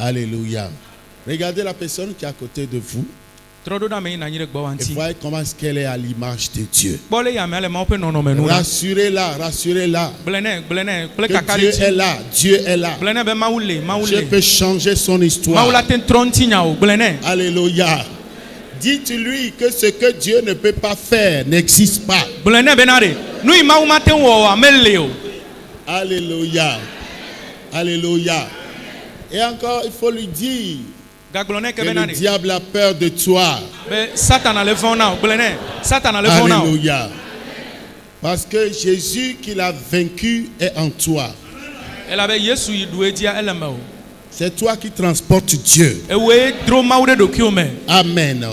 Alléluia. Regardez la personne qui est à côté de vous. Et voyez comment est-ce qu'elle est à l'image de Dieu. Rassurez-la, rassurez-la. Que Dieu est là, Dieu est là. Dieu peut changer son histoire. Alléluia. Dites-lui que ce que Dieu ne peut pas faire n'existe pas. Alléluia. Alléluia. Et encore, il faut lui dire que le diable a peur de toi. Alléluia. Parce que Jésus qui l'a vaincu est en toi. C'est toi qui transportes Dieu. Amen.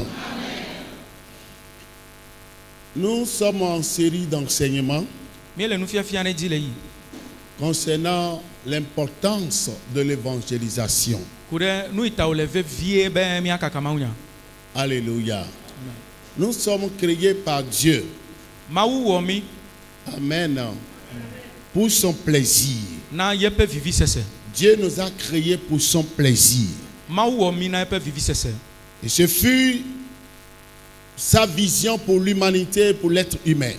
Nous sommes en série d'enseignements concernant l'importance de l'évangélisation. Alléluia. Nous sommes créés par Dieu. Amen. Pour son plaisir. Dieu nous a créés pour son plaisir. Et ce fut sa vision pour l'humanité, pour l'être humain.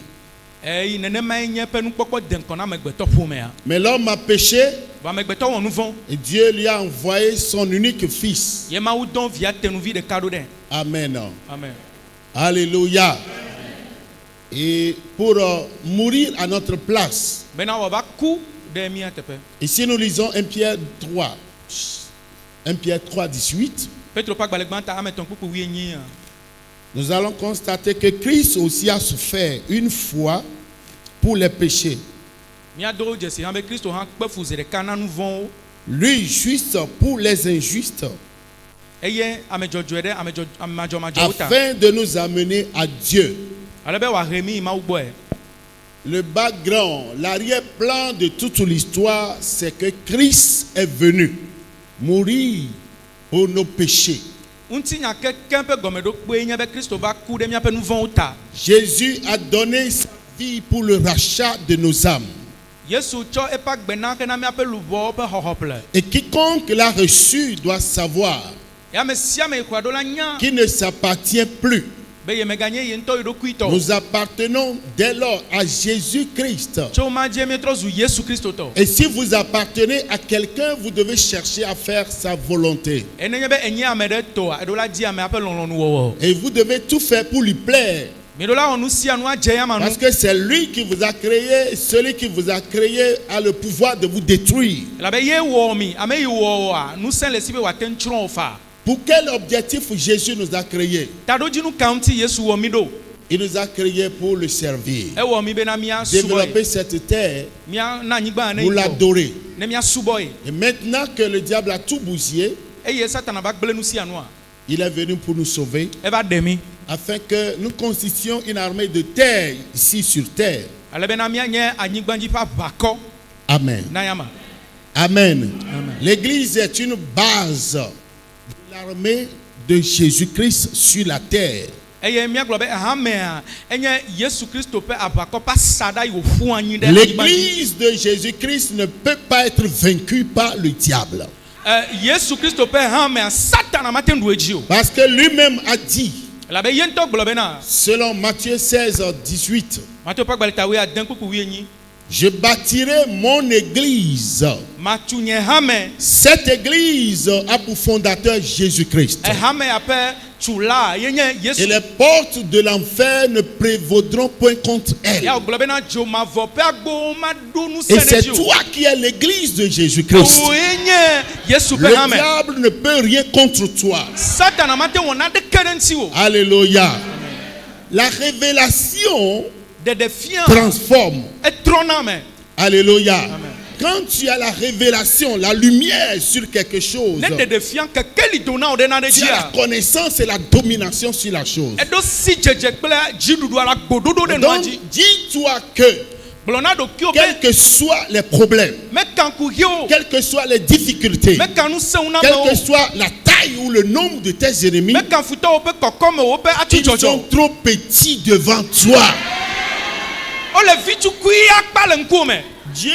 Mais l'homme a péché et Dieu lui a envoyé son unique fils. Amen. Alléluia. Et pour mourir à notre place. Ici nous lisons 1 Pierre 3. 1 Pierre 3, 18. Nous allons constater que Christ aussi a souffert une fois pour les péchés. Lui, juste pour les injustes, afin de nous amener à Dieu. Le background, l'arrière-plan de toute l'histoire, c'est que Christ est venu mourir pour nos péchés. Jésus a donné sa vie pour le rachat de nos âmes. Et quiconque l'a reçu doit savoir qu'il ne s'appartient plus. Nous appartenons dès lors à Jésus-Christ. Et si vous appartenez à quelqu'un, vous devez chercher à faire sa volonté. Et vous devez tout faire pour lui plaire. Parce que c'est lui qui vous a créé, et celui qui vous a créé a le pouvoir de vous détruire. Pour quel objectif Jésus nous a créés? Il nous a créés pour le servir. Développer cette terre, pour l'adorer. Et maintenant que le diable a tout bousillé, il est venu pour nous sauver, afin que nous constituions une armée de terre ici sur terre. Amen. Amen. L'Église est une base de l'armée de Jésus-Christ sur la terre. L'Église de Jésus-Christ ne peut pas être vaincue par le diable. Parce que lui-même a dit, selon Matthieu 16, 18, je bâtirai mon église. Cette église a pour fondateur Jésus-Christ. Et les portes de l'enfer ne prévaudront point contre elle. Et c'est toi qui es l'église de Jésus-Christ. Le diable ne peut rien contre toi. Alléluia. La révélation transforme. Alléluia. Quand tu as la révélation, la lumière sur quelque chose, tu as la connaissance et la domination sur la chose. Donc, dis-toi que quels que soient les problèmes, quelles que soient les difficultés, quelle que soit la taille ou le nombre de tes ennemis, ils sont trop petits devant toi. Dieu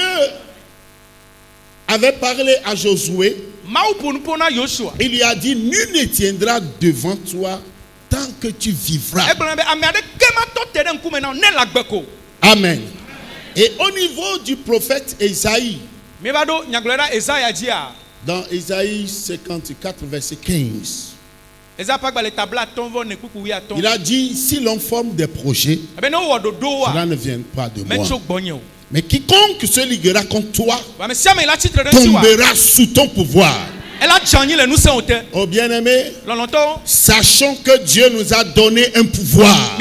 avait parlé à Josué Il lui a dit, nul ne tiendra devant toi tant que tu vivras. Amen. Et au niveau du prophète Esaïe, dans Esaïe 54, verset 15, il a dit, si l'on forme des projets, cela ne vient pas de moi. Mais quiconque se liguera contre toi tombera sous ton pouvoir. Oh bien-aimé, sachons que Dieu nous a donné un pouvoir.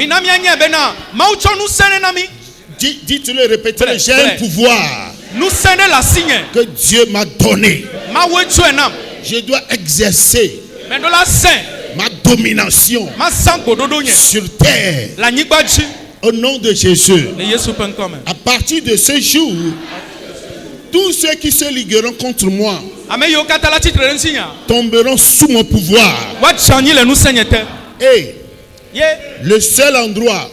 Dites-le, répétez-le, j'ai un pouvoir que Dieu m'a donné. Je dois exercer ma domination sur terre. Au nom de Jésus. À partir de ce jour, tous ceux qui se ligueront contre moi tomberont sous mon pouvoir. Et le seul endroit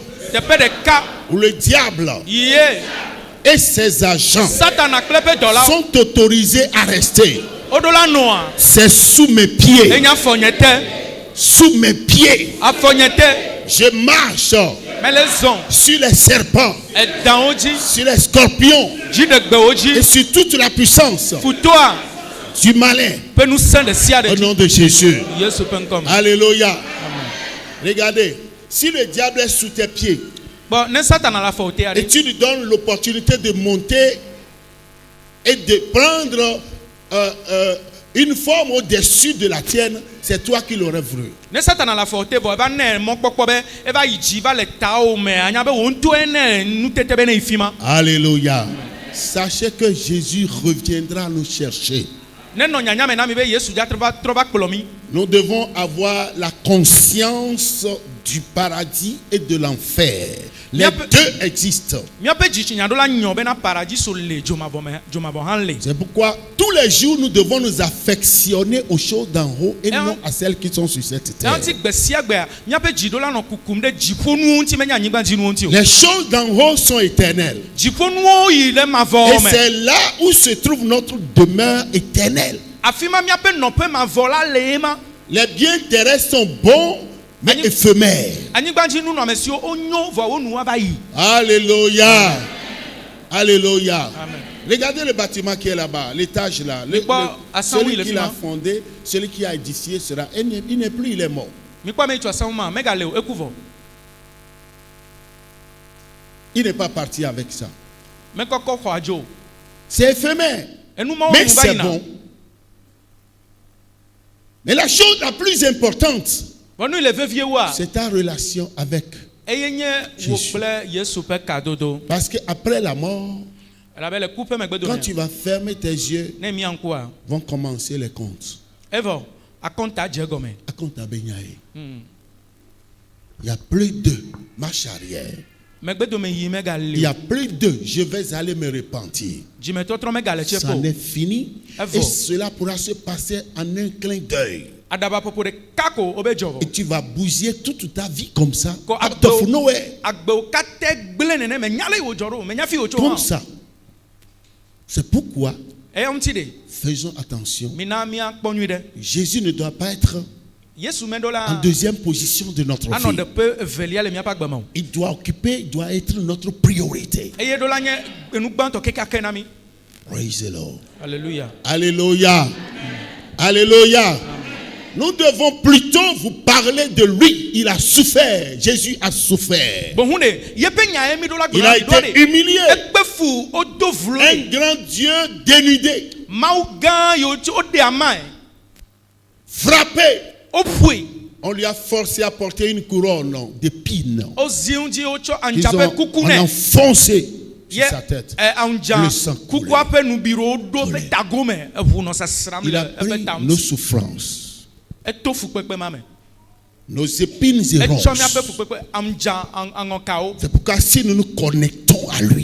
où le diable et ses agents sont autorisés à rester, c'est sous mes pieds. Sous mes pieds. Je marche sur les serpents, sur les scorpions et sur toute la puissance du malin. Au nom de Jésus. Alléluia. Regardez, si le diable est sous tes pieds et tu lui donnes l'opportunité de monter et de prendre une forme au-dessus de la tienne, c'est toi qui l'aurais voulu. Alléluia. Sachez que Jésus reviendra nous chercher. Nous devons avoir la conscience du paradis et de l'enfer. Les deux existent. C'est pourquoi tous les jours nous devons nous affectionner aux choses d'en haut et non à celles qui sont sur cette terre. Les choses d'en haut sont éternelles. Et c'est là où se trouve notre demeure éternelle. Les biens terrestres sont bons mais éphémères. Alléluia. Alléluia. Amen. Regardez le bâtiment qui est là-bas, l'étage là. Celui qui l'a fondé, celui qui a édifié sera. Il n'est plus, il est mort. Il n'est pas parti avec ça. C'est éphémère. Mais c'est bon. Mais la chose la plus importante, c'est ta relation avec Jésus. Parce qu'après la mort, quand tu vas fermer tes yeux, vont commencer les comptes. À compte à Benyaï. Il n'y a plus de marche arrière. Il n'y a plus de je vais aller me repentir. Ça n'est fini. Et cela pourra se passer en un clin d'œil. Et tu vas bousiller toute ta vie comme ça. Comme ça. C'est pourquoi faisons attention. Jésus ne doit pas être en deuxième position de notre vie. Il doit être notre priorité. Praise the Lord. Alléluia. Alléluia. Alléluia. Nous devons plutôt vous parler de lui. Il a souffert. Jésus a souffert. Il a été humilié. Un grand Dieu dénudé. Frappé. On lui a forcé à porter une couronne d'épines. Ils ont enfoncé sur sa tête. Le sang coulait. Il a pris nos souffrances, nos épines et ronces. C'est pourquoi si nous nous connectons à lui,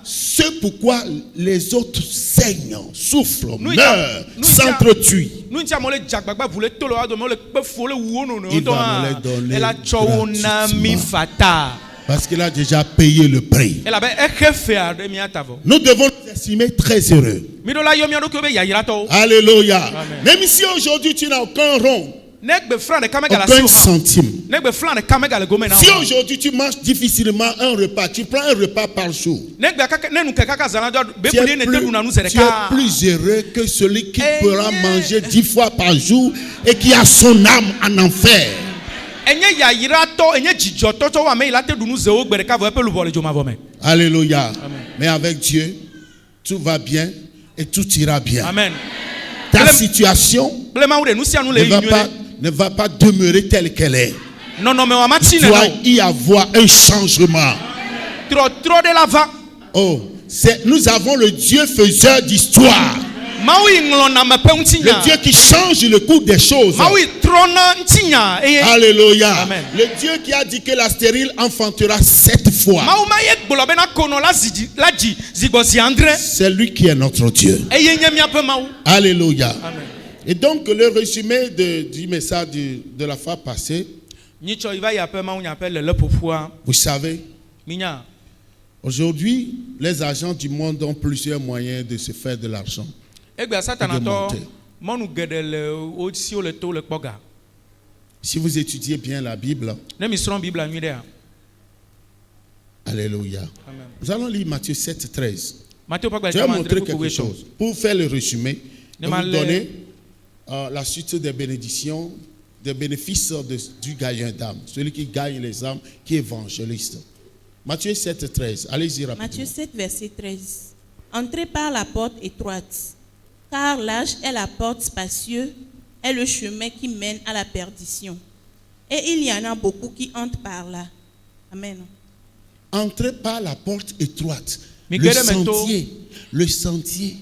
c'est pourquoi les autres saignent, souffrent, meurent, s'entretuent. Il va nous les donner gratuitement. Parce qu'il a déjà payé le prix. Nous devons nous estimer très heureux. Alléluia. Amen. Même si aujourd'hui tu n'as aucun rond, aucun centime. Si aujourd'hui tu manges difficilement un repas, tu prends un repas par jour, tu es plus heureux que celui qui pourra manger 10 fois par jour et qui a son âme en enfer. Alléluia. Amen. Mais avec Dieu, tout va bien et tout ira bien. Amen. Ta situation ne va pas demeurer telle qu'elle est. Il doit y avoir un changement. Oh, nous avons le Dieu faiseur d'histoire. Le Dieu qui change le cours des choses. Alléluia. Amen. Le Dieu qui a dit que la stérile enfantera 7 fois. C'est lui qui est notre Dieu. Alléluia. Amen. Et donc le résumé du message de la fois passée. Vous savez, aujourd'hui, les agents du monde ont plusieurs moyens de se faire de l'argent. Si vous étudiez bien la Bible, alléluia. Amen. Nous allons lire Matthieu 7, 13. Je vais montrer quelque chose. Pour faire le résumé, je vais vous donner la suite des bénédictions, des bénéfices du gagnant d'âme. Celui qui gagne les âmes, qui est évangéliste. Matthieu 7, 13. Allez-y rapidement. Matthieu 7, verset 13. Entrez par la porte étroite, car large est la porte spacieuse, est le chemin qui mène à la perdition. Et il y en a beaucoup qui entrent par là. Amen. Entrez par la porte étroite. Le sentier.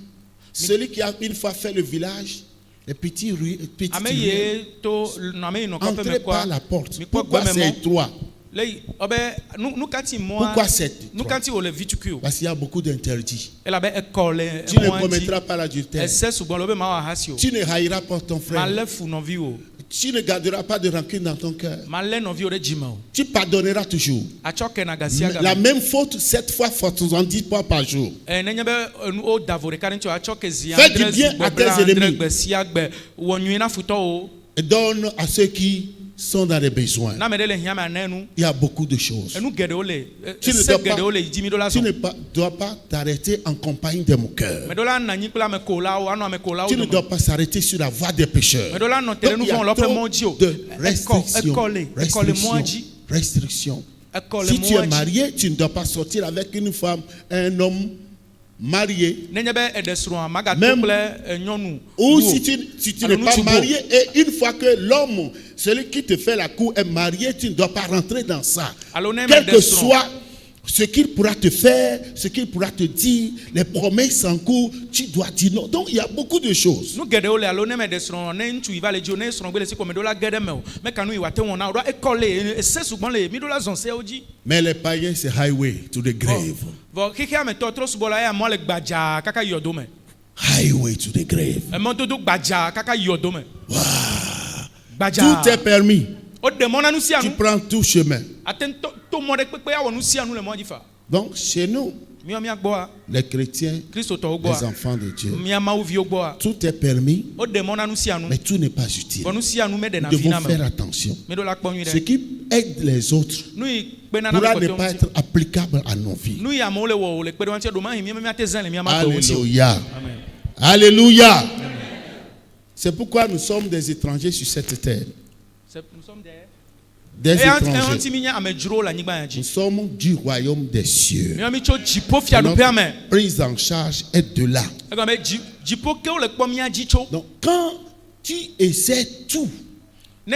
Celui qui a une fois fait le village, les petits rues, entrez par la porte. Pourquoi c'est étroit? Pourquoi c'est étroit? Parce qu'il y a beaucoup d'interdits. Tu ne commettras pas l'adultère. Tu ne haïras pas ton frère. Tu ne garderas pas de rancune dans ton cœur. Tu pardonneras toujours. La même faute 7 fois 70 fois par jour. Fais du bien à tes ennemis. Et donne à ceux qui sont dans les besoins. Il y a beaucoup de choses. Tu ne dois pas t'arrêter en compagnie des moqueurs. Tu ne dois pas s'arrêter sur la voie des pécheurs. Donc, il y a trop de restrictions. Si tu es marié, tu ne dois pas sortir avec une femme, un homme marié. Même, ou si tu n'es pas marié, et une fois que l'homme, celui qui te fait la cour, est marié, tu ne dois pas rentrer dans ça. Quel que soit ce qu'il pourra te faire, ce qu'il pourra te dire, les promesses en cours, tu dois dire non. Donc il y a beaucoup de choses. Mais les païens, c'est highway to the grave. Highway to the grave. Wow. Tout est permis. Tu prends tout chemin. Donc chez nous, les chrétiens, les enfants de Dieu, tout est permis, mais tout n'est pas utile. Nous devons faire attention. Ce qui aide les autres pourra ne pas être applicable à nos vies. Alléluia. Amen. Alléluia. C'est pourquoi nous sommes des étrangers sur cette terre. Nous sommes des étrangers. Nous sommes du royaume des cieux. Notre prise en charge est de là. Donc quand tu essaies tout, tu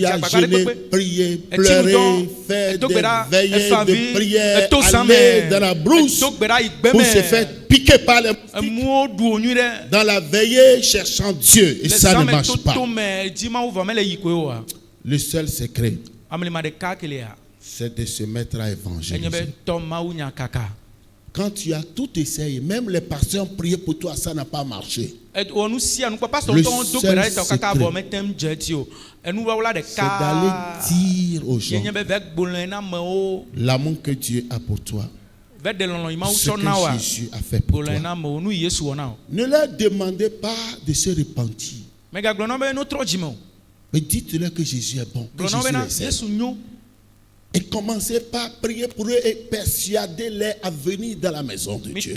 as jeûné, prié, pleuré, fait des veillées de prière, aller dans la brousse pour se faire piquer par les moustiques, dans la veillée cherchant Dieu, et ça ne marche pas. Le seul secret, c'est de se mettre à évangéliser. Quand tu as tout essayé, même les pasteurs ont prié pour toi, ça n'a pas marché. Le seul truc, c'est d'aller dire aux gens l'amour que Dieu a pour toi. Ce que Jésus a fait pour toi. Ne leur demandez pas de se repentir. Mais dites-leur que Jésus est bon, que Jésus est saint. Et commencez par prier pour eux et persuadez-les à venir dans la maison de Dieu.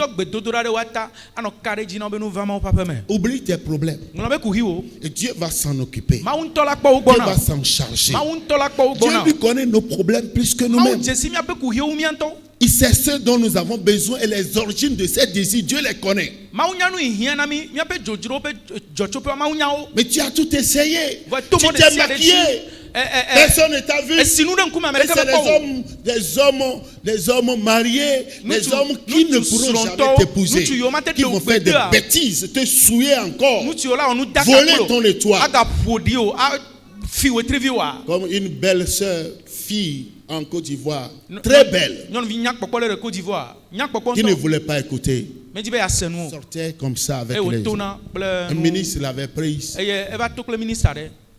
Oublie tes problèmes. Et Dieu va s'en occuper. Dieu va s'en charger. Dieu lui connaît nos problèmes plus que nous-mêmes. Il sait ce dont nous avons besoin et les origines de ces désirs. Dieu les connaît. Mais tu as tout essayé. Tu t'es maquillé. Personne ne t'a vu. Et c'est des hommes mariés, des hommes qui ne pourront jamais t'épouser, qui vont faire des bêtises, te souiller encore, voler ton étoile. Comme une belle sœur, fille en Côte d'Ivoire, très belle, qui ne voulait pas écouter. Sortait comme ça avec les gens. Le ministre l'avait prise.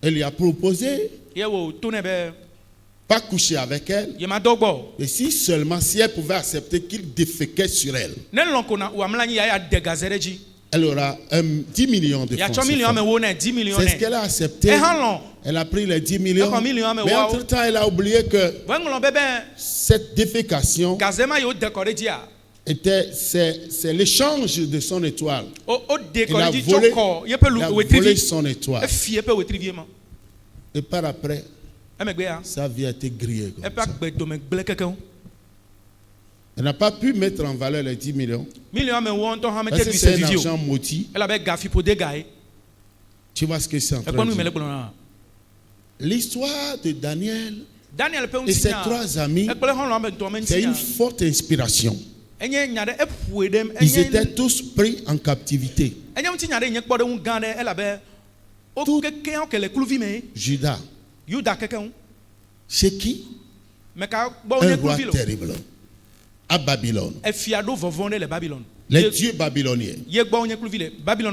Elle lui a proposé pas coucher avec elle. Et si seulement si elle pouvait accepter qu'il déféquait sur elle, elle aura 10 millions de francs. C'est ce qu'elle a accepté. Elle a pris les 10 millions. Mais entre-temps, elle a oublié que cette défécation c'est l'échange de son étoile. Il a volé son étoile. Et par après, sa vie a été grillée. Elle n'a pas pu mettre en valeur les 10 millions. Parce que c'est un argent maudit. Tu vois ce que c'est en train de dire. L'histoire de Daniel et ses 3 amis, c'est une forte inspiration. Ils étaient tous pris en captivité. Tout Juda. Chez qui? Un roi terrible. À Babylone. Les dieux babyloniens.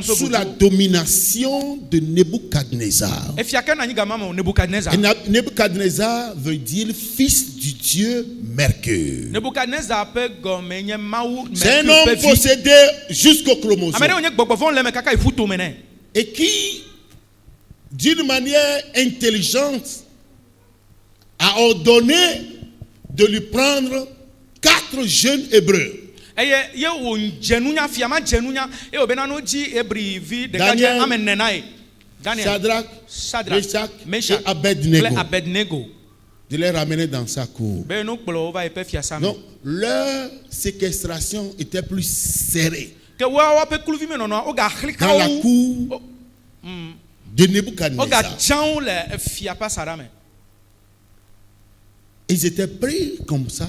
Sous la domination de Nebuchadnezzar. Et Nebuchadnezzar veut dire fils du dieu Mercure. C'est un homme possédé jusqu'au chromosome. Et qui, d'une manière intelligente, a ordonné de lui prendre 4 jeunes Hébreux. Daniel, Shadrach, Meshach et Abednego. De les ramener dans sa cour. Donc, leur séquestration était plus serrée. Dans la cour de Nebuchadnezzar. Ils étaient pris comme ça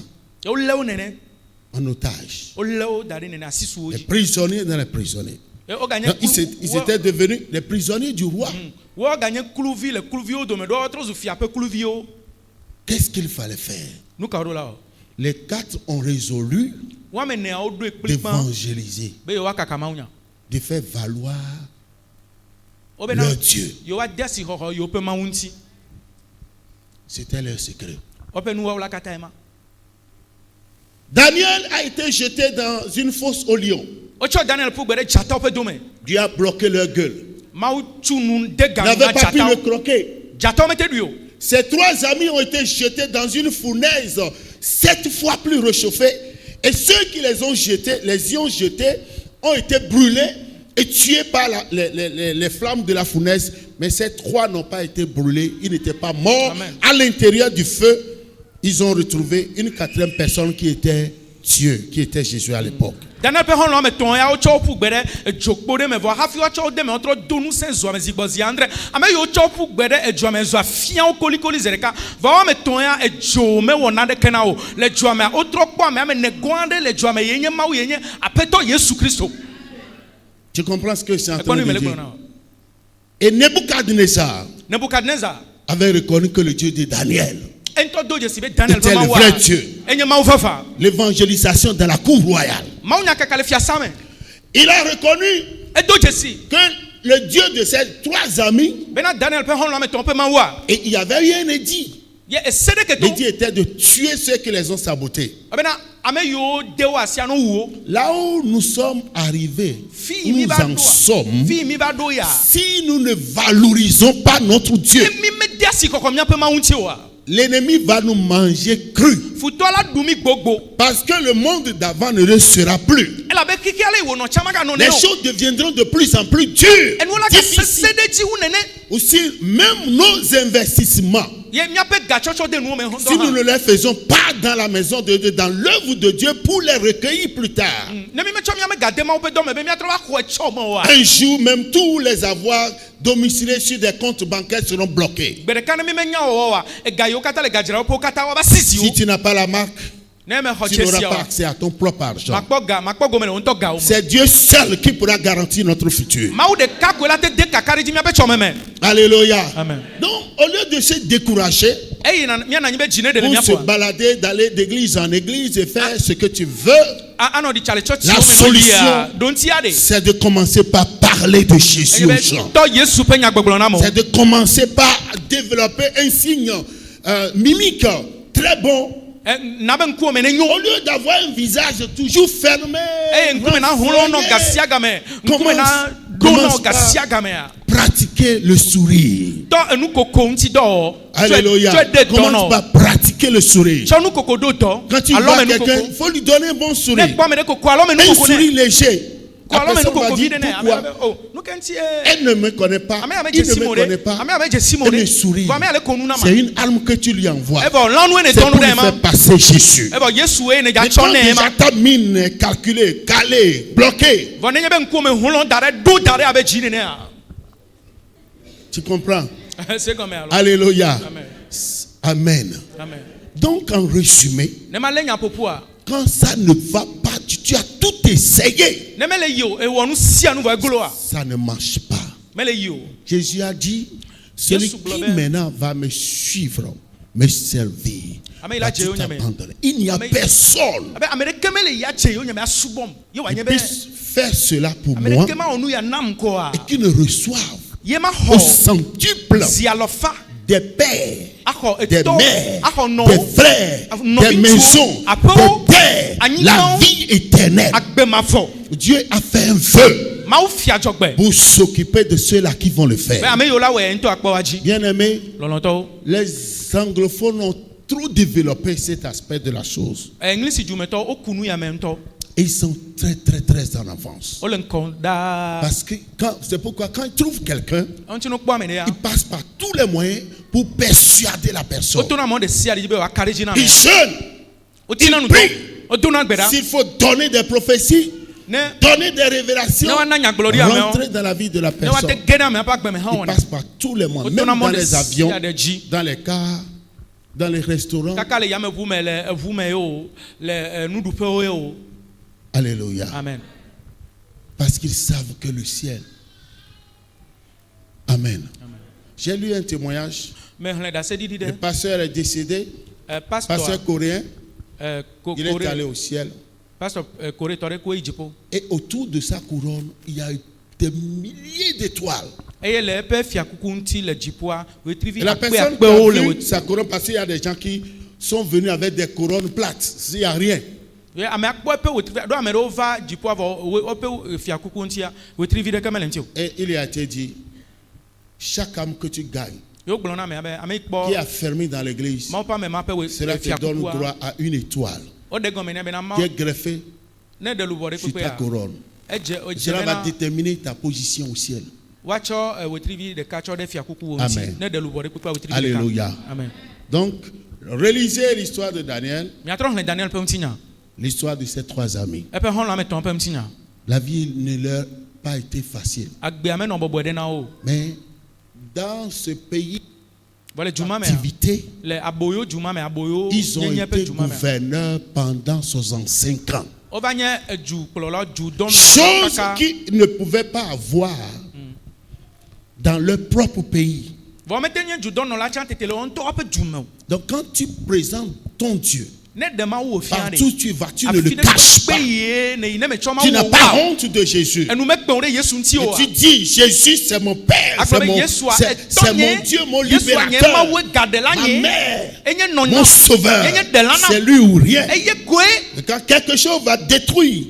en otage. Les prisonniers dans les prisonniers. Donc, ils étaient devenus les prisonniers du roi. Qu'est-ce qu'il fallait faire? Les 4 ont résolu d'évangéliser, de faire valoir leur Dieu. C'était leur secret. Daniel a été jeté dans une fosse au lion. Dieu a bloqué leur gueule. Ils n'avaient pas pu le croquer. Ces 3 amis ont été jetés dans une fournaise 7 fois plus réchauffée. Et ceux qui les ont jetés, ont été brûlés et tués par les flammes de la fournaise. Mais ces 3 n'ont pas été brûlés. Ils n'étaient pas morts. Amen. À l'intérieur du feu, ils ont retrouvé une 4e personne qui était Dieu, qui était Jésus à l'époque. Tu comprends ce que c'est en train de dire? Et Nebuchadnezzar avait reconnu que le Dieu de Daniel était le vrai Dieu. L'évangélisation dans la cour royale. Il a reconnu que le Dieu de ces 3 amis, et il y avait eu un édit. L'édit était de tuer ceux qui les ont sabotés. Là où nous sommes arrivés, où nous en sommes, si nous ne valorisons pas notre Dieu, l'ennemi va nous manger cru. Parce que le monde d'avant ne le sera plus. Les choses deviendront de plus en plus dures, difficiles. Aussi, même nos investissements, si nous ne les faisons pas dans la maison de Dieu, dans l'œuvre de Dieu, pour les recueillir plus tard, un jour même tous les avoirs domiciliés sur des comptes bancaires seront bloqués. Si tu n'as pas la marque, tu n'auras pas accès à ton propre argent. C'est Dieu seul qui pourra garantir notre futur. Alléluia. Amen. Donc, au lieu de se décourager, pour se balader, d'aller d'église en église et faire ce que tu veux, la solution, c'est de commencer par parler de Jésus aux gens. C'est de commencer par développer un signe mimique très bon. Au lieu d'avoir un visage toujours fermé, commence par pratiquer le sourire. Alléluia. Commence par pratiquer le sourire. Quand tu vois quelqu'un, il faut lui donner un bon sourire. Un sourire léger. La personne va dire pourquoi elle ne me connaît pas, il ne me connaît pas, elle me sourit. C'est une arme que tu lui envoies. C'est pour lui faire passer Jésus. Mais quand déjà ta mine est calculée, calée, bloquée, tu comprends? Alléluia. Amen. Donc en résumé, quand ça ne va pas, tu as tout essayé, ça ne marche pas. Jésus a dit, celui qui maintenant va me suivre, me servir, il n'y a personne qui puisse faire cela pour moi et qui ne reçoive au centuple des pères, des mères, des frères, des maisons, des terres, la vie éternelle. Dieu a fait un vœu pour s'occuper de ceux-là qui vont le faire. Bien-aimés, les anglophones ont trop développé cet aspect de la chose. Et ils sont très très très en avance. Parce que c'est pourquoi quand ils trouvent quelqu'un, ils passent par tous les moyens pour persuader la personne. Ils jeûnent, ils prient. S'il faut donner des prophéties, donner des révélations, rentrer dans la vie de la personne. Ils passent par tous les moyens, même dans les avions, dans les cars, dans les restaurants. Alléluia. Amen. Parce qu'ils savent que le ciel. Amen. J'ai lu un témoignage. Le pasteur est décédé. Pasteur coréen. Il est allé au ciel. Et autour de sa couronne, il y a eu des milliers d'étoiles. Et la personne qui a vu sa couronne, parce qu'il y a des gens qui sont venus avec des couronnes plates. Il n'y a rien. Et il a été dit, chaque âme que tu gagnes, qui a fermé dans l'église, cela te donne droit à une étoile qui est greffée sur ta couronne. Cela va déterminer ta position au ciel. Amen. Alléluia. Amen. Donc, relisez l'histoire de Daniel. L'histoire de ces 3 amis. La vie ne leur a pas été facile. Mais dans ce pays d'activité, ils ont été gouverneurs pendant 65 ans. Chose qu'ils ne pouvaient pas avoir dans leur propre pays. Donc quand tu présentes ton Dieu, Partout où tu vas, tu ne le caches pas. Tu n'as pas honte de Jésus. Et tu dis, Jésus c'est mon Père, c'est mon Dieu, mon libérateur, ma mère, mon sauveur. C'est lui ou rien. Et quand quelque chose va détruire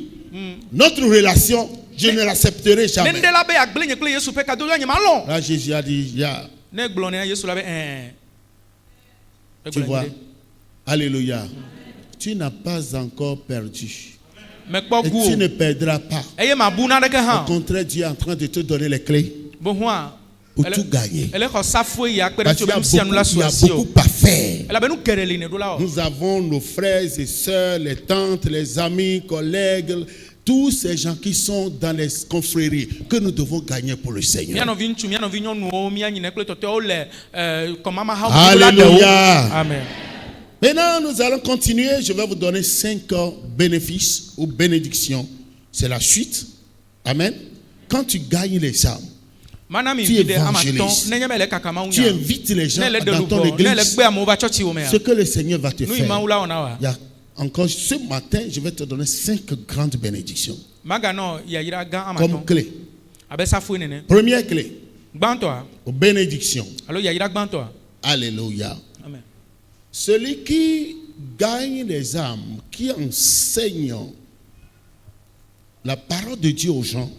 notre relation, je ne l'accepterai jamais. Là, Jésus a dit, tu vois, alléluia. Tu n'as pas encore perdu. Et tu ne perdras pas. Au contraire, Dieu est en train de te donner les clés pour tout gagner. Parce qu'il y a beaucoup à faire. Nous avons nos frères et sœurs, les tantes, les amis, collègues, tous ces gens qui sont dans les confréries que nous devons gagner pour le Seigneur. Alléluia. Amen. Maintenant, nous allons continuer. Je vais vous donner 5 bénéfices ou bénédictions. C'est la suite. Amen. Quand tu gagnes les âmes, tu évangélises. Tu invites les gens dans ton église. Ce que le Seigneur va te faire. Il y a encore ce matin, je vais te donner 5 grandes bénédictions. Comme clé. Première clé. Bénédiction. Alléluia. Amen. Celui qui gagne les âmes, qui enseigne la parole de Dieu aux gens,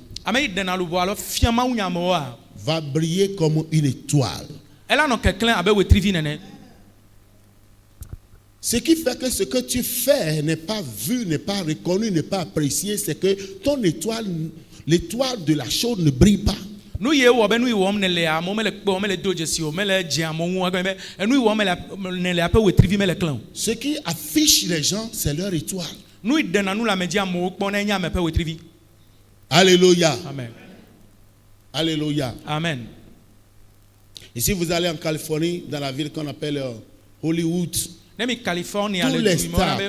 va briller comme une étoile. Ce qui fait que ce que tu fais n'est pas vu, n'est pas reconnu, n'est pas apprécié, c'est que ton étoile, l'étoile de la chose ne brille pas. Ce qui affiche les gens, c'est leur étoile. Alléluia. Amen. Alléluia. Amen. Et si vous allez en Californie, dans la ville qu'on appelle Hollywood,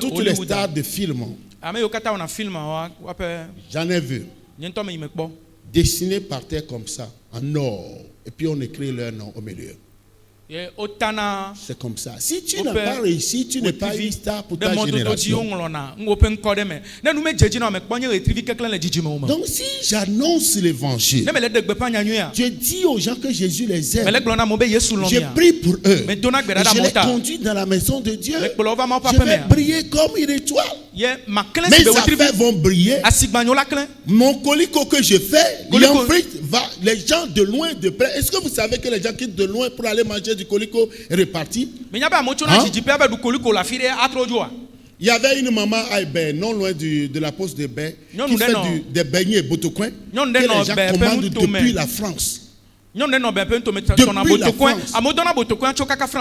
toutes les stars de films, j'en ai vu, dessinés par terre comme ça, en or, et puis on écrit leur nom au milieu. C'est comme ça. Si tu n'as pas réussi, tu n'es pas une star pour ta génération. Donc si j'annonce l'évangile, je dis aux gens que Jésus les aime, je prie pour eux, et je les conduis dans la maison de Dieu, je vais briller comme une étoile. Mes affaires vont briller. Mon colico que je fais, les gens de loin, de près. Est-ce que vous savez que les gens quittent de loin pour aller manger du colico et repartir? Il y avait une maman à Hébert, non loin de la poste de Hébert, qui fait des beignets botocoin que les gens commandent depuis la France.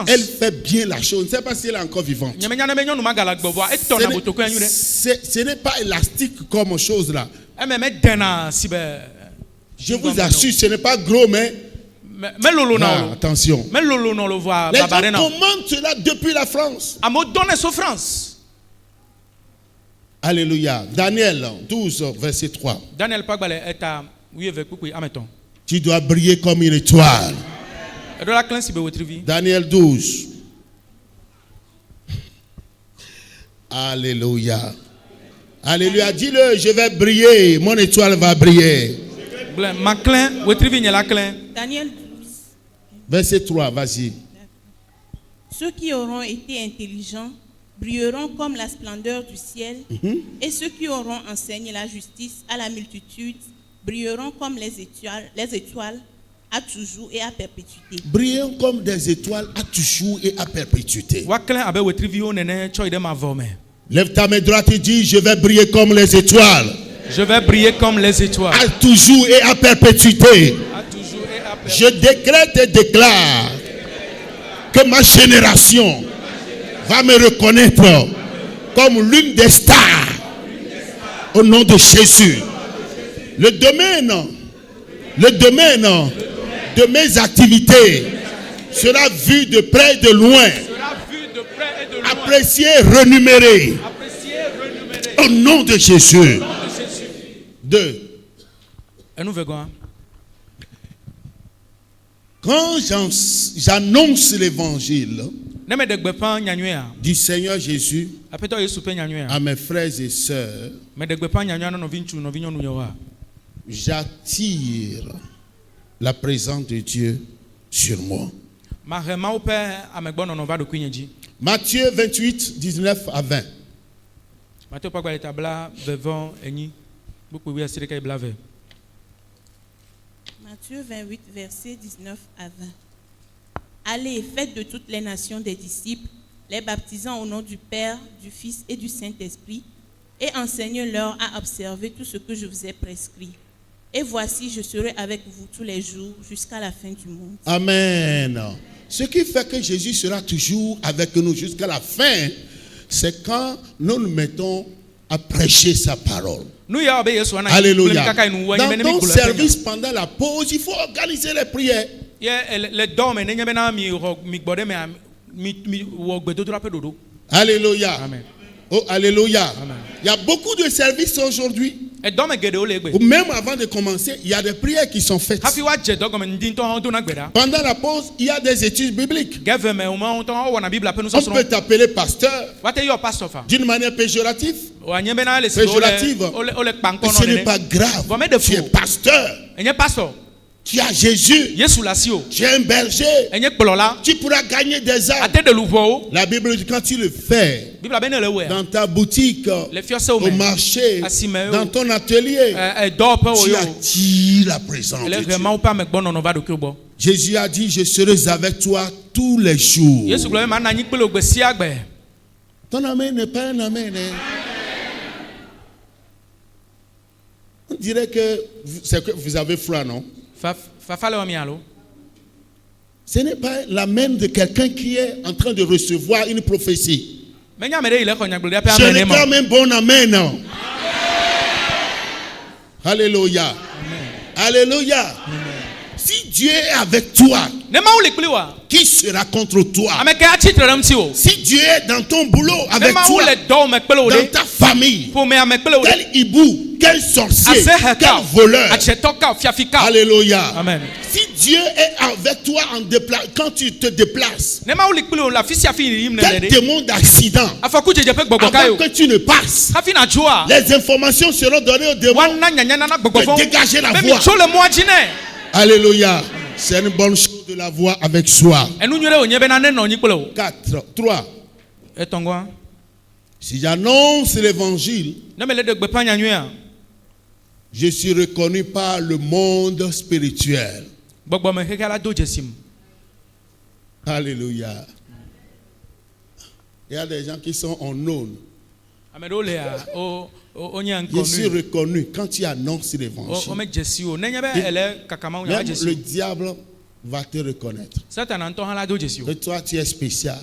Elle fait bien la chose. Je ne sais pas si elle est encore vivante. Ce n'est pas élastique comme chose là. Je vous assure, ce n'est pas gros, mais attention. Les gens commandent cela depuis la France. Alléluia. Daniel 12, verset 3. Tu dois briller comme une étoile. Daniel 12. Alléluia. Alléluia. Dis-le, je vais briller. Mon étoile va briller. Daniel 12. Verset 3, vas-y. Ceux qui auront été intelligents brilleront comme la splendeur du ciel, et ceux qui auront enseigné la justice à la multitude brilleront comme les étoiles à toujours et à perpétuité. Brillons comme des étoiles à toujours et à perpétuité. Lève ta main droite et dis, je vais briller comme les étoiles. Je vais briller comme les étoiles. À toujours et à perpétuité. Je décrète et déclare que ma génération va me reconnaître comme l'une des stars au nom de Jésus. Le domaine de mes activités sera vu de près et de loin, apprécié, renuméré au nom de Jésus. 2. Quand j'annonce l'évangile du Seigneur Jésus, à mes frères et sœurs, j'attire la présence de Dieu sur moi. Matthieu 28, 19 à 20. Matthieu 28, versets 19 à 20. Allez, faites de toutes les nations des disciples, les baptisant au nom du Père, du Fils et du Saint-Esprit, et enseignez-leur à observer tout ce que je vous ai prescrit. Et voici, je serai avec vous tous les jours jusqu'à la fin du monde. Amen. Ce qui fait que Jésus sera toujours avec nous jusqu'à la fin, c'est quand nous nous mettons à prêcher sa parole. Alléluia. Dans ton service pendant la pause, il faut organiser les prières. Alléluia. Amen. Oh, alléluia. Amen. Il y a beaucoup de services aujourd'hui. Ou même avant de commencer, il y a des prières qui sont faites. Pendant la pause, il y a des études bibliques. On peut t'appeler pasteur d'une manière péjorative. Ce n'est pas grave. Tu es pasteur. Tu as Jésus. Tu es un berger. Tu pourras gagner des âmes. La Bible dit quand tu le fais dans ta boutique, au marché, dans ton atelier, tu attires la présence de Dieu. Jésus a dit, je serai avec toi tous les jours. Ton amen n'est pas un amen. On dirait que vous avez froid, non? Ce n'est pas l'amen de quelqu'un qui est en train de recevoir une prophétie. Ce n'est pas un bon amen. Alléluia. Amen. Alléluia. Amen. Si Dieu est avec toi, qui sera contre toi? Si Dieu est dans ton boulot avec toi, dans ta famille, quel hibou, quel sorcier, quel voleur. Alléluia. Amen. Si Dieu est avec toi quand tu te déplaces, quel démon d'accident, avant que tu ne passes, les informations seront données au démon de dégager la voie. Alléluia. C'est une bonne chose de la voir avec soi. 4, 3. Si j'annonce l'évangile, je suis reconnu par le monde spirituel. Alléluia. Il y a des gens qui sont en aune. Je suis reconnu quand tu annonces l'évangile. Même le diable va te reconnaître. Et toi, tu es spécial.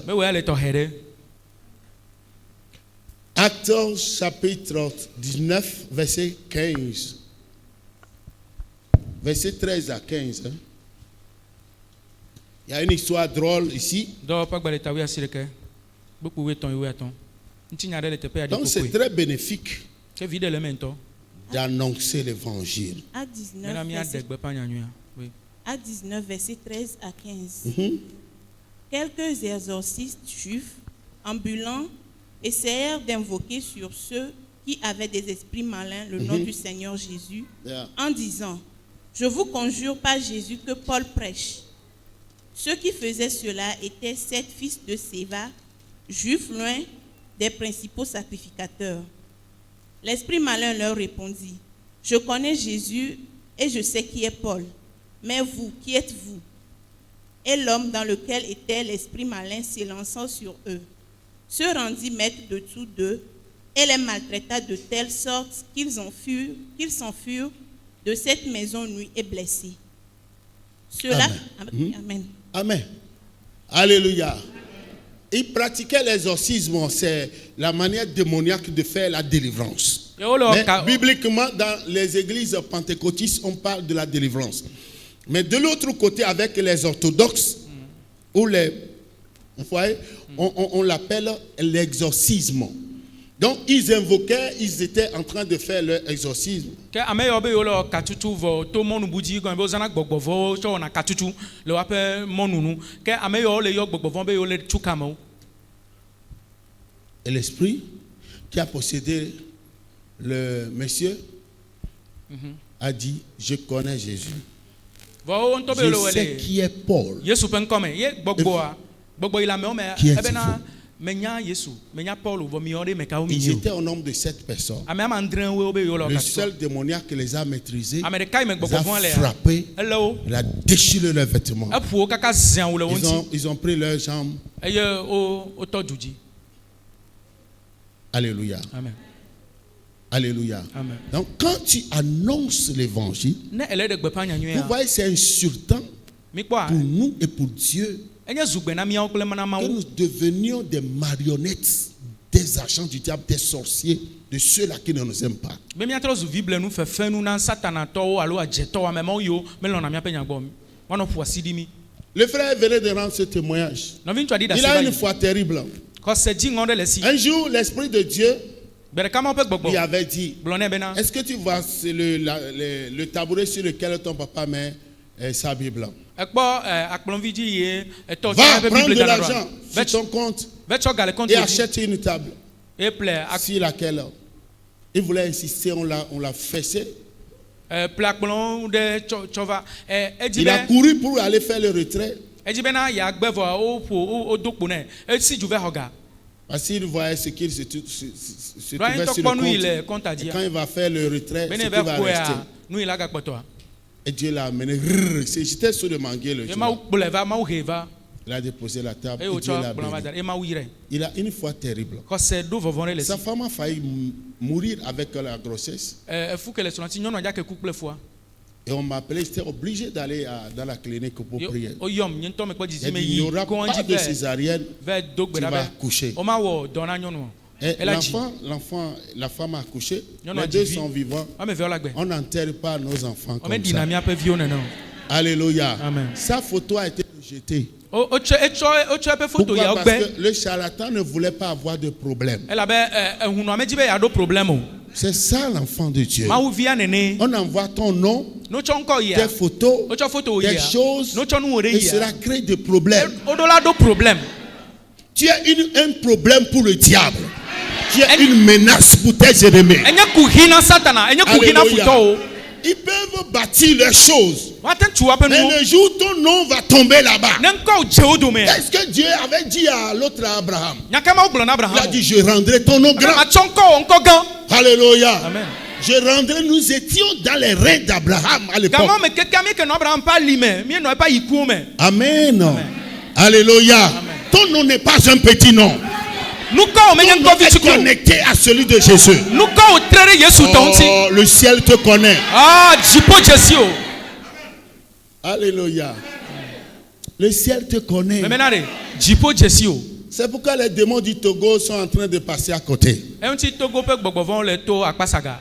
Actes chapitre 19, verset 15. Verset 13 à 15. Il y a une histoire drôle ici. Donc c'est très bénéfique d'annoncer l'évangile. Acte 19, verset 13 à 15. Quelques exorcistes juifs ambulants essayèrent d'invoquer sur ceux qui avaient des esprits malins le nom du Seigneur Jésus, en disant, je vous conjure par Jésus que Paul prêche. Ceux qui faisaient cela étaient 7 fils de Séva, juifs loin des principaux sacrificateurs. L'esprit malin leur répondit, je connais Jésus et je sais qui est Paul, mais vous, qui êtes-vous? Et l'homme dans lequel était l'esprit malin s'élançant sur eux, se rendit maître de tous deux et les maltraita de telle sorte qu'ils s'enfurent de cette maison nue et blessés. Cela, Amen. Amen. Alléluia. Ils pratiquaient l'exorcisme, c'est la manière démoniaque de faire la délivrance. Mais bibliquement, dans les églises pentecôtistes, on parle de la délivrance. Mais de l'autre côté, avec les orthodoxes, ou on l'appelle l'exorcisme. Donc, ils invoquaient, ils étaient en train de faire leur exorcisme. Et l'esprit qui a possédé le monsieur a dit, je connais Jésus. Je sais qui est Paul. Qui est ils étaient au nombre de 7 personnes. Le seul démoniaque qui les a maîtrisés, les a frappés, il a déchiré leurs vêtements. Ils ont pris leurs jambes. Alléluia. Amen. Alléluia. Amen. Donc quand tu annonces l'évangile, vous voyez, c'est insultant pour nous et pour Dieu que nous devenions des marionnettes, des agents du diable, des sorciers, de ceux-là qui ne nous aiment pas. Le frère venait de rendre ce témoignage. Il a une foi terrible. Un jour, l'Esprit de Dieu lui avait dit, est-ce que tu vois le tabouret sur lequel ton papa met sa Bible? Va prendre de l'argent sur ton compte et achète une table sur laquelle il voulait insister, on l'a fessé. Il a couru pour aller faire le retrait. Parce qu'il voyait ce qu'il se trouvait sur le compte. Et quand il va faire le retrait, ce qui va rester. Et Dieu l'a amené. J'étais sur le manguier le jour. Il a déposé la table. Et Dieu l'a béni. Il a une foi terrible. Sa femme a failli mourir avec la grossesse. Et on m'a appelé, j'étais obligé d'aller dans la clinique pour prier. Il n'y aura pas de césarienne, tu vas accoucher. Et la femme a accouché, les deux sont vivants. On n'enterre pas nos enfants comme ça. Alléluia. Sa photo a été rejetée. Pourquoi? Parce que le charlatan ne voulait pas avoir de problème. C'est ça l'enfant de Dieu. On envoie ton nom, tes photos, des choses, et cela crée des problèmes. Tu as un problème pour le diable. Tu as une menace pour tes ennemis. Alléluia. Ils peuvent bâtir les choses. Mais le jour où ton nom va tomber là-bas. Est-ce que Dieu avait dit à l'autre Abraham? Il a dit, je rendrai ton nom grand. Alléluia. Amen. Je rendrai, nous étions dans les reins d'Abraham à l'époque. Amen. Alléluia. Amen. Ton nom n'est pas un petit nom. Ton nom est connecté à celui de Jésus. Oh, le ciel te connaît. Alléluia. Le ciel te connaît. C'est pourquoi les démons du Togo sont en train de passer à côté.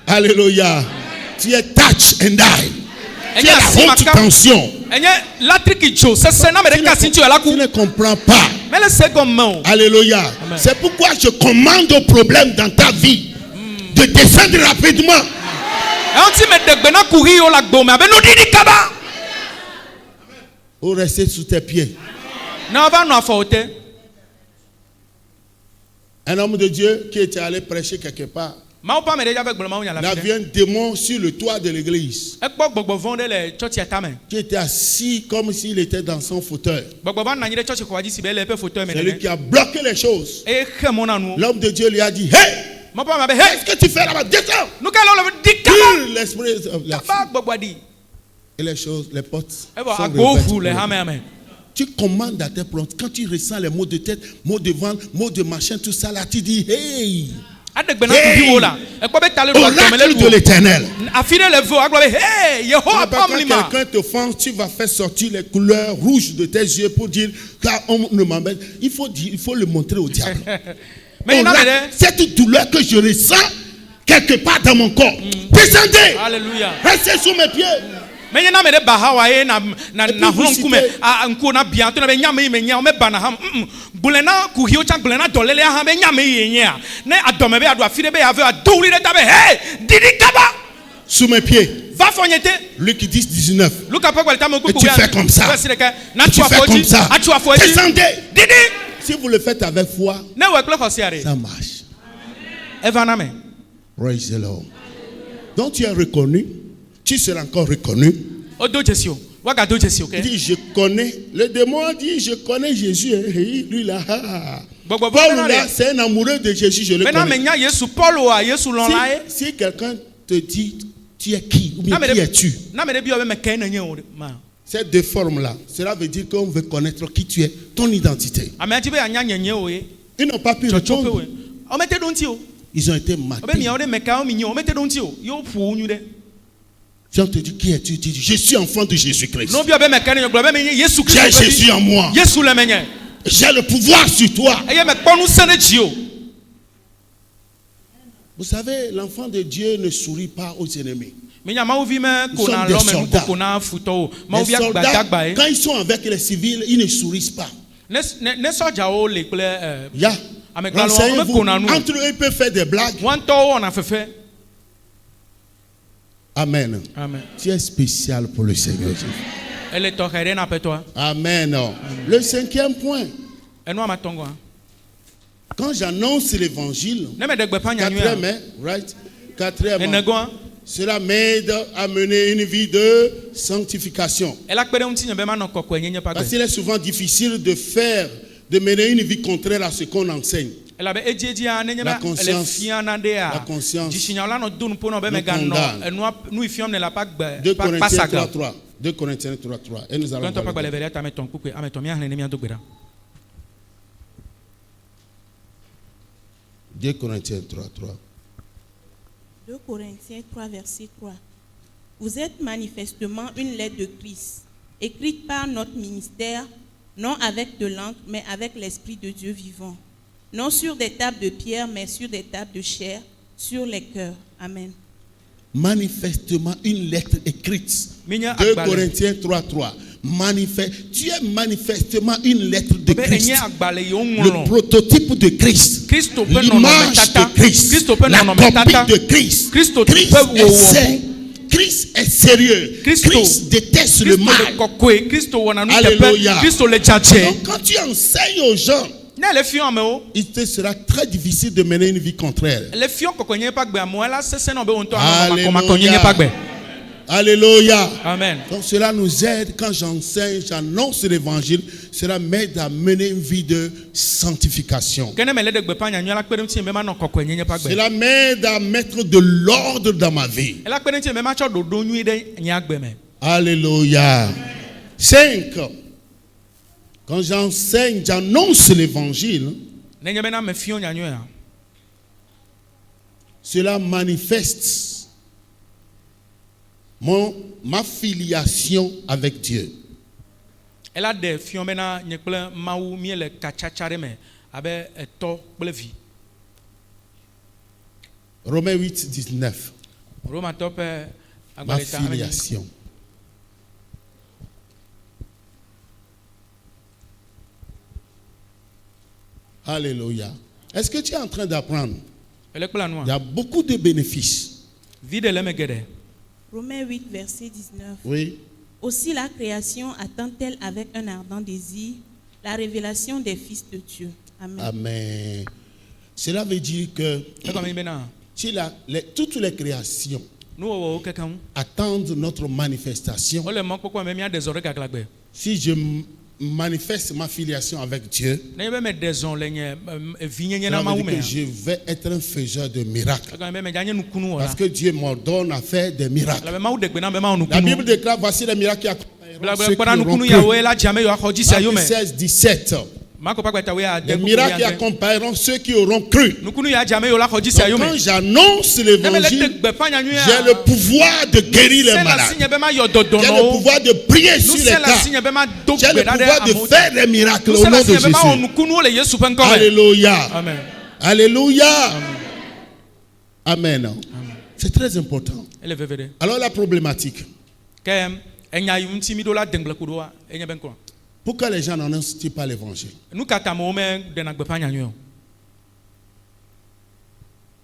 Alléluia. Tu es touch and die. Tu es la haute tension. Tu ne comprends pas. Alléluia. C'est pourquoi je commande au problème dans ta vie de descendre rapidement. Ou rester sous tes pieds. Un homme de Dieu qui était allé prêcher quelque part. Il a vu un démon sur le toit de l'église qui était assis comme s'il était dans son fauteuil. C'est lui qui a bloqué les choses. L'homme de Dieu lui a dit, hey, qu'est-ce que tu fais là-bas? Descends. L'esprit et les choses, les portes sont réouvertes. Tu commandes à tes plantes. Quand tu ressens les maux de tête, maux de ventre, maux de machin, tout ça là, tu dis, hey, oracle de l'Éternel. Quand quelqu'un te offense, tu vas faire sortir les couleurs rouges de tes yeux pour dire, car on ne m'embête. Il faut le montrer au diable. Cette douleur que je ressens quelque part dans mon corps, descendez. Alléluia. Restez sous mes pieds. Et sous mes pieds. Luc 10, 19. Et tu fais comme ça. Tu fais comme ça. Descendez. Si vous le faites avec foi, ça marche. Praise the Lord. Donc tu es reconnu, tu seras encore reconnu. Il dit, je connais. Le démon dit, je connais Jésus. Lui là, Paul là, c'est un amoureux de Jésus, je le connais. Si quelqu'un te dit, tu es qui ou bien qui es-tu? Ces deux formes-là, cela veut dire qu'on veut connaître qui tu es, ton identité. Ils n'ont pas pu répondre. Ils ont été matés. Si on te dit qui es-tu, tu dis je suis enfant de Jésus-Christ. J'ai Jésus en moi. J'ai le pouvoir sur toi. Vous savez, l'enfant de Dieu ne sourit pas aux ennemis. Ils sont des soldats. Les soldats, quand ils sont avec les civils, ils ne sourient pas. Renseignez-vous. Entre eux, ils peuvent faire des blagues. Amen. Amen. Tu es spécial pour le Seigneur Jésus. Amen. Le cinquième point. Quand j'annonce l'évangile, quatrième, cela m'aide à mener une vie de sanctification. Parce qu'il est souvent difficile de mener une vie contraire à ce qu'on enseigne. La conscience nous condamne. 2 Corinthiens 3:3. Et nous allons 2 Corinthiens 3:3. 2 Corinthiens 3, verset 3. Vous êtes manifestement une lettre de Christ, écrite par notre ministère, non avec de l'encre, mais avec l'Esprit de Dieu vivant. Non sur des tables de pierre, mais sur des tables de chair, sur les cœurs. Amen. Manifestement une lettre écrite. 2 Corinthiens 3:3. Tu es manifestement une lettre de Christ. Le prototype de Christ. L'image de Christ. La copie de Christ. Christ est saint. Christ est sérieux. Christ déteste le mal. Alléluia. Donc quand tu enseignes aux gens, il te sera très difficile de mener une vie contraire. Alléluia. Amen. Donc cela nous aide quand j'enseigne, j'annonce l'évangile, cela m'aide à mener une vie de sanctification. Cela m'aide à mettre de l'ordre dans ma vie. Alléluia. 5. Quand j'enseigne, j'annonce l'évangile, cela manifeste ma filiation avec Dieu. Romains 8:19. Ma filiation. Alléluia. Est-ce que tu es en train d'apprendre? Il y a beaucoup de bénéfices. Romains 8, verset 19. Oui. Aussi la création attend-elle avec un ardent désir la révélation des fils de Dieu. Amen. Amen. Cela veut dire que toutes les créations attendent notre manifestation. Si je manifeste ma filiation avec Dieu, cela veut dire que je vais être un faiseur de miracles. Parce que Dieu m'ordonne à faire des miracles. La Bible déclare, voici les miracles qui accompagneront ceux qui auront cru. Matthieu 16:17. Les miracles qui accompagneront ceux qui auront cru. Donc, quand j'annonce l'évangile, j'ai le pouvoir de guérir les malades. J'ai le pouvoir de prier sur les cas. J'ai le pouvoir de faire des miracles au nom de Jésus. Alléluia. Amen. Alléluia. Amen. C'est très important. Alors la problématique. Pourquoi les gens n'annoncent pas l'évangile?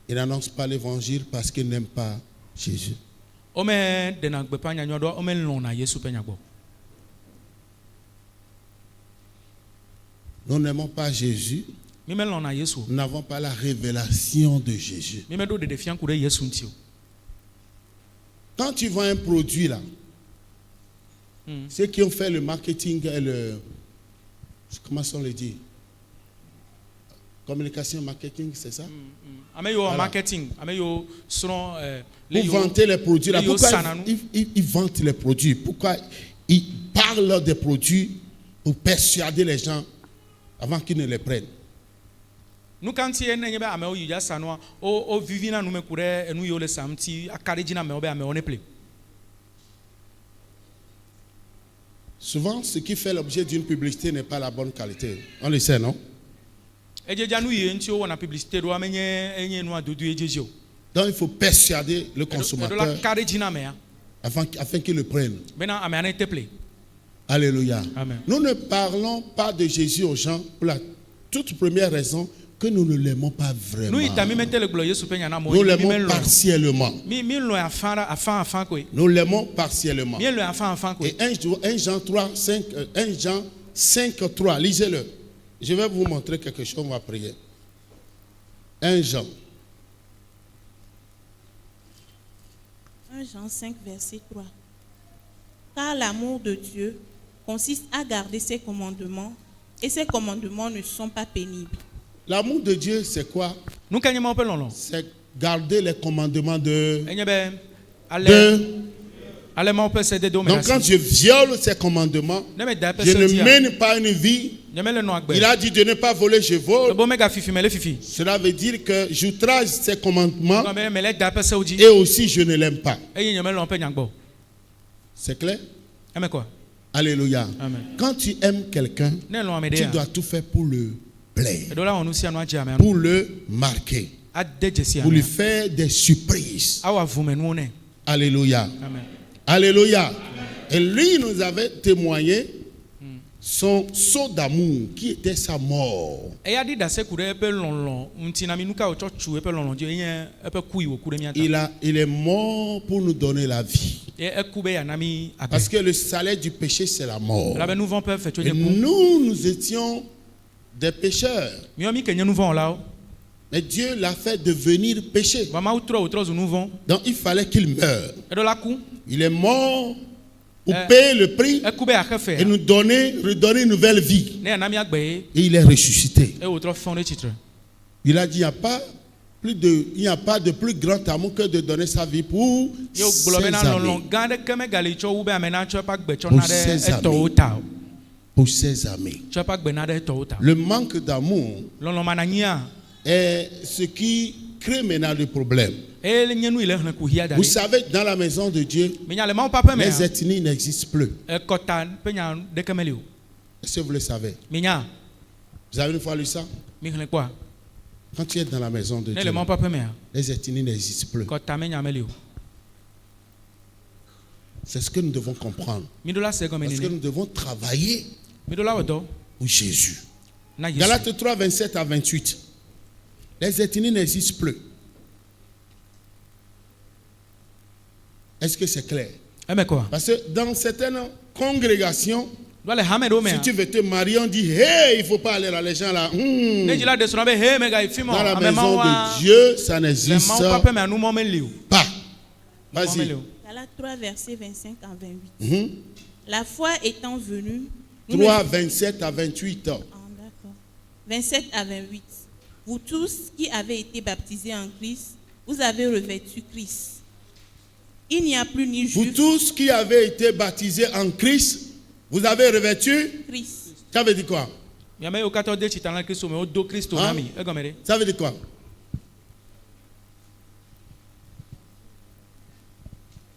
Ils n'annoncent pas l'évangile parce qu'ils n'aiment pas Jésus. Nous n'aimons pas Jésus Nous n'avons pas la révélation de Jésus. Quand tu vends un produit là, ceux qui ont fait le marketing et le... Comment on le dit? Communication, marketing, c'est ça? Voilà. Vous vantez les produits là. Pourquoi ils vantent les produits? Pourquoi ils parlent des produits pour persuader les gens avant qu'ils ne les prennent? Souvent, ce qui fait l'objet d'une publicité n'est pas la bonne qualité. On le sait, non? Donc, il faut persuader le consommateur afin qu'il le prenne. Alléluia. Amen. Nous ne parlons pas de Jésus aux gens pour la toute première raison que nous ne l'aimons pas vraiment. Nous l'aimons partiellement. Nous l'aimons partiellement. Et 1 Jean 5, 3, lisez-le. Je vais vous montrer quelque chose, on va prier. 1 Jean. 1 Jean 5, verset 3. Car l'amour de Dieu consiste à garder ses commandements, et ses commandements ne sont pas pénibles. L'amour de Dieu, c'est quoi? C'est garder les commandements de... Donc quand je viole ces commandements, je ne mène pas une vie. Il a dit de ne pas voler, je vole. Cela veut dire que j'outrage ces commandements et aussi je ne l'aime pas. C'est clair? Alléluia. Amen. Quand tu aimes quelqu'un, tu dois tout faire pour le plaire, pour le marquer, pour lui faire des surprises. Alléluia. Amen. Alléluia. Et lui nous avait témoigné son saut d'amour qui était sa mort. Il est mort pour nous donner la vie. Parce que le salaire du péché, c'est la mort. Et nous étions des pécheurs. Mais Dieu l'a fait devenir péché. Donc il fallait qu'il meure. Il est mort pour payer le prix et nous redonner une nouvelle vie. Et il est ressuscité. Il a dit il n'y a pas de plus grand amour que de donner sa vie pour ses amis. Pour ses amis. Le manque d'amour est ce qui crée maintenant le problème. Vous savez, dans la maison de Dieu, les ethnies n'existent plus. Est-ce que vous le savez? Vous avez une fois lu ça? Quand tu es dans la maison de Dieu, les ethnies n'existent plus. C'est ce que nous devons comprendre. Parce que nous devons travailler pour Jésus. Galates 3, 27 à 28. Les ethnies n'existent plus. Est-ce que c'est clair? Parce que dans certaines congrégations, si tu veux te marier, on dit hey, il ne faut pas aller là, les gens là. Dans la maison de Dieu, ça n'existe pas. Vas-y. Galates 3, verset 25 à 28. La foi étant venue. 3, 27 à 28. D'accord. 27 à 28. Vous tous qui avez été baptisés en Christ, vous avez revêtu Christ. Il n'y a plus ni juif. Vous tous qui avez été baptisés en Christ, vous avez revêtu Christ. Ça veut dire quoi? Hein? Ça veut dire quoi?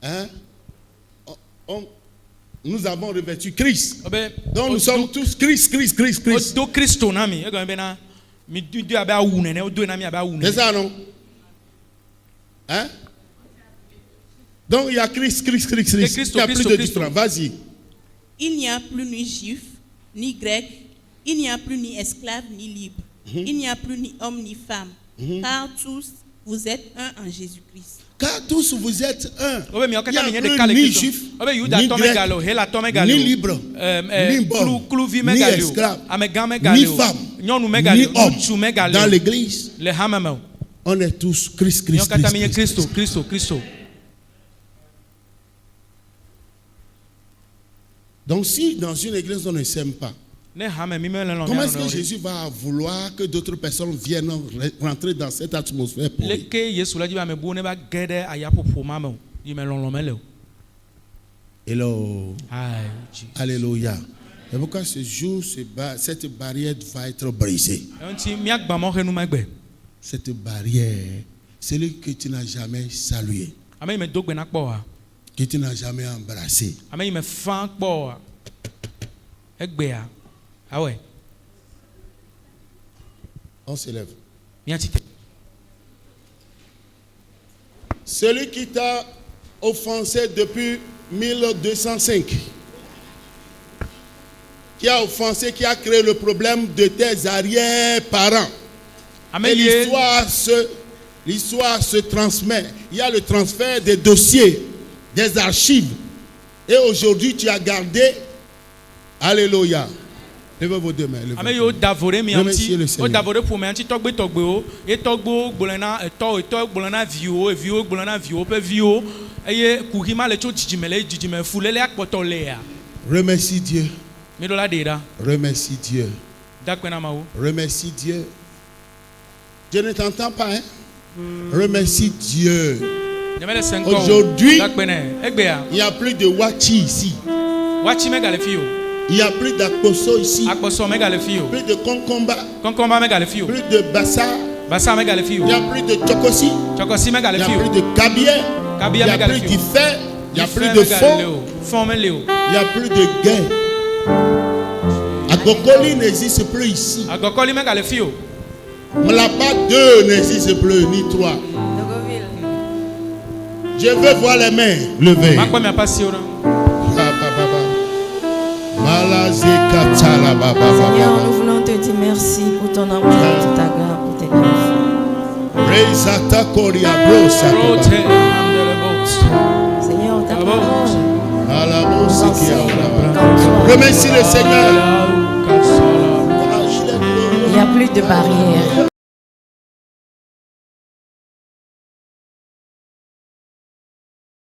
Hein? Nous avons revêtu Christ. Donc nous sommes tous Christ. C'est ça, non? Hein? Donc il y a Christ. Il n'y a plus de différence. Vas-y. Il n'y a plus ni juif, ni grec. Il n'y a plus ni esclave, ni libre. Il n'y a plus ni homme, ni femme. Car tous, vous êtes un en Jésus-Christ. Car tous vous êtes un. Il n'y a plus ni juif, ni grec, ni libre, ni bon, ni esclave, ni femme. ni homme dans l'église, on est tous Christ. Donc si dans une église on ne s'aime pas, comment est-ce que Jésus va vouloir que d'autres personnes viennent rentrer dans cette atmosphère pour lui? Hello. Alléluia. Et pourquoi ce jour, cette barrière va être brisée? Cette barrière, celui que tu n'as jamais salué, que tu n'as jamais embrassé. On se lève. Celui qui t'a offensé depuis 1205, qui a offensé, qui a créé le problème de tes arrière-parents. Et l'histoire se transmet. Il y a le transfert des dossiers, des archives. Et aujourd'hui, tu as gardé. Alléluia. Levez vos deux mains. Remerciez le Seigneur. Remercie Dieu. Remercie Dieu. Remercie Dieu. Je ne t'entends pas, hein? Remercie Dieu. Aujourd'hui, il n'y a plus de Wachi ici. Il n'y a plus d'Akposo ici. Plus de Konkomba. Plus de Bassa. Il n'y a plus de Chokosi. Il n'y a plus de Kabie. Il n'y a plus d'Ifé. Il n'y a plus de Fond. Il n'y a plus de Gain. Agokoli n'existe plus ici. Mlapa 2 n'existe plus, ni 3. Je veux voir les mains levées. Seigneur, nous voulons te dire merci pour ton amour, pour ta grâce, pour tes bienfaits. Seigneur, ta parole. Remercie le Seigneur. Il n'y a plus de barrières.